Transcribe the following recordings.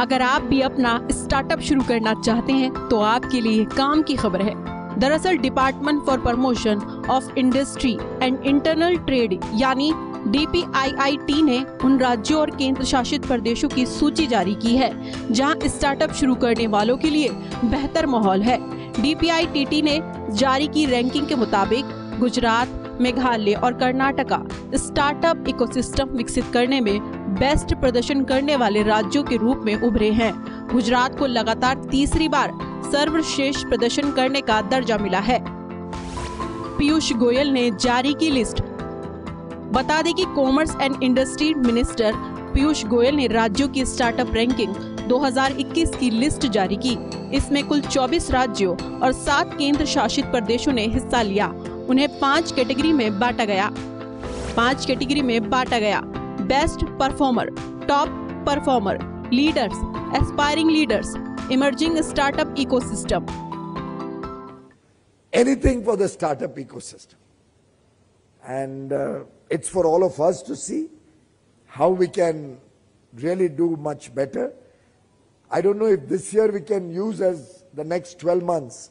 अगर आप भी अपना स्टार्टअप शुरू करना चाहते हैं तो आपके लिए काम की खबर है। दरअसल department for promotion of industry and internal trade यानी DPIIT ने उन राज्यों और केंद्र शासित प्रदेशों की सूची जारी की है जहां स्टार्टअप शुरू करने वालों के लिए बेहतर माहौल है। DPIIT ने जारी की रैंकिंग के मुताबिक गुजरात, मेघालय और कर्नाटका स्टार्टअप इकोसिस्टम विकसित करने में बेस्ट प्रदर्शन करने वाले राज्यों के रूप में उभरे हैं। गुजरात को लगातार तीसरी बार सर्वश्रेष्ठ प्रदर्शन करने का दर्जा मिला है। पीयूष गोयल ने जारी की लिस्ट। बता दें कि commerce and industry minister Piyush Goyal ने राज्यों की स्टार्टअप रैंकिंग 2021 की लिस्ट जारी की। इसमें कुल 24 राज्यों और 7 केंद्र शासित प्रदेशों ने हिस्सा लिया। उन्हें 5 कैटेगरी में बांटा गया। Best performer, top performer, leaders, aspiring leaders, emerging startup ecosystem. Anything for the startup ecosystem. And it's for all of us to see how we can really do much better. I don't know if this year we can use as the next 12 months,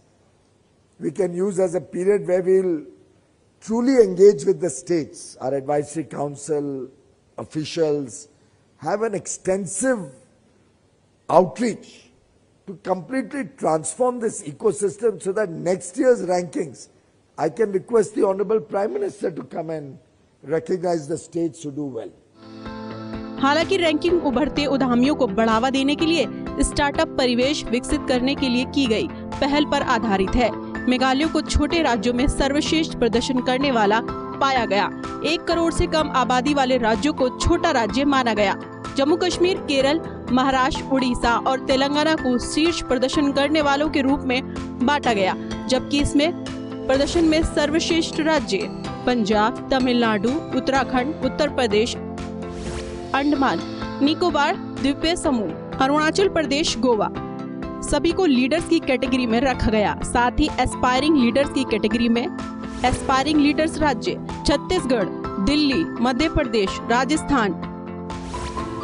we can use as a period where we'll truly engage with the states, our advisory council, officials, have an extensive outreach to completely transform this ecosystem so that next year's rankings, I can request the Honorable Prime Minister to come and recognize the states who do well. हालांकि ranking उभरते उद्यमियों को बढ़ावा देने के लिए startup परिवेश विकसित करने के लिए की गई पहल पर आधारित है। मेघालय को छोटे राज्यों में सर्वश्रेष्ठ प्रदर्शन करने वाला पाया गया। 1 करोड़ से कम आबादी वाले राज्यों को छोटा राज्य माना गया। जम्मू कश्मीर, केरल, महाराष्ट्र, उड़ीसा और तेलंगाना को शीर्ष प्रदर्शन करने वालों के रूप में बांटा गया, जबकि इसमें प्रदर्शन में सर्वश्रेष्ठ राज्य पंजाब, तमिलनाडु, उत्तराखंड, उत्तर प्रदेश, अंडमान निकोबार द्वीपीय समूह, अरुणाचल प्रदेश, गोवा सभी को लीडर्स की कैटेगरी में रखा गया। साथ ही एस्पायरिंग लीडर्स की कैटेगरी में एस्पायरिंग लीडर्स राज्य छत्तीसगढ़, दिल्ली, मध्य प्रदेश, राजस्थान,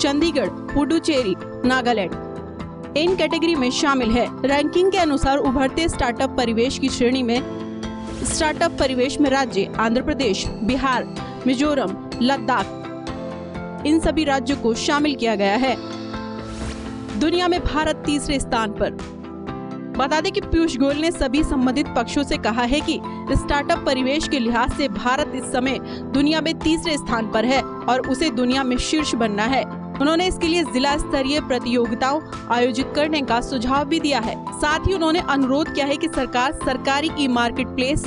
चंडीगढ़, पुडुचेरी, नागालैंड इन कैटेगरी में शामिल है। रैंकिंग के अनुसार उभरते स्टार्टअप परिवेश की श्रेणी में स्टार्टअप परिवेश में राज्य आंध्र प्रदेश, बिहार, मिजोरम, लद्दाख इन सभी राज्यों को शामिल किया गया है। दुनिया में भारत तीसरे स्थान पर। बता दें कि पीयूष गोयल ने सभी संबंधित पक्षों से कहा है कि स्टार्टअप परिवेश के लिहाज से भारत इस समय दुनिया में तीसरे स्थान पर है और उसे दुनिया में शीर्ष बनना है। उन्होंने इसके लिए जिला स्तरीय प्रतियोगिताओं आयोजित करने का सुझाव भी दिया है। साथ ही उन्होंने अनुरोध किया है कि सरकार सरकारी ई मार्केट प्लेस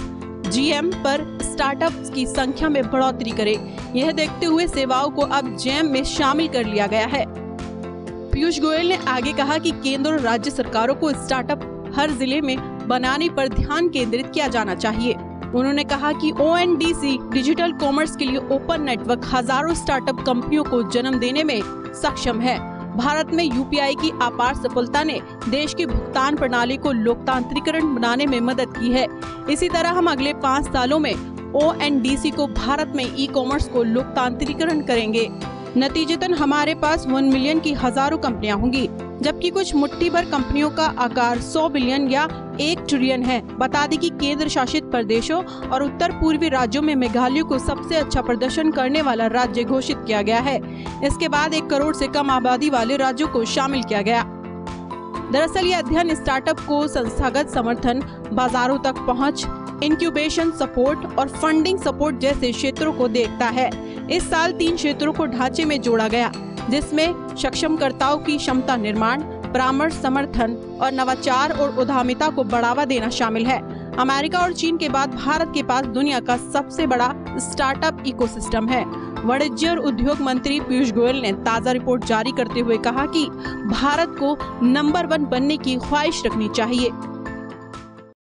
GM पर स्टार्टअप की संख्या में बढ़ोतरी करे। यह देखते हुए सेवाओं को अब GM में शामिल कर लिया गया है। पीयूष गोयल ने आगे कहा कि केंद्र और राज्य सरकारों को स्टार्टअप हर जिले में बनाने पर ध्यान केंद्रित किया जाना चाहिए। उन्होंने कहा कि ONDC डिजिटल कॉमर्स के लिए ओपन नेटवर्क हजारों स्टार्टअप कंपनियों को जन्म देने में सक्षम है। भारत में UPI की अपार सफलता ने देश की भुगतान प्रणाली को लोकतांत्रिकरण बनाने में मदद की है। इसी तरह हम अगले 5 सालों में ONDC को भारत में ई-कॉमर्स को लोकतांत्रिकरण करेंगे। नतीजतन हमारे पास 1 मिलियन की हजारों कंपनियां होंगी, जबकि कुछ मुट्ठी भर कंपनियों का आकार 100 बिलियन या 1 ट्रिलियन है। बता दें कि केंद्र शासित प्रदेशों और उत्तर पूर्वी राज्यों में मेघालय को सबसे अच्छा प्रदर्शन करने वाला राज्य घोषित किया गया है। इसके बाद 1 करोड़ से कम आबादी वाले राज्यों को शामिल किया गया। दरअसल ये अध्ययन स्टार्टअप को संस्थागत समर्थन, बाजारों तक पहुँच, इंक्यूबेशन सपोर्ट और फंडिंग सपोर्ट जैसे क्षेत्रों को देखता है। इस साल 3 क्षेत्रों को ढांचे में जोड़ा गया, जिसमें सक्षमकर्ताओं की क्षमता निर्माण, परामर्श, समर्थन और नवाचार और उद्यमिता को बढ़ावा देना शामिल है। अमेरिका और चीन के बाद भारत के पास दुनिया का सबसे बड़ा स्टार्टअप इकोसिस्टम है। वाणिज्य और उद्योग मंत्री पीयूष गोयल ने ताज़ा रिपोर्ट जारी करते हुए कहा कि भारत को नंबर 1 बनने की ख्वाहिश रखनी चाहिए।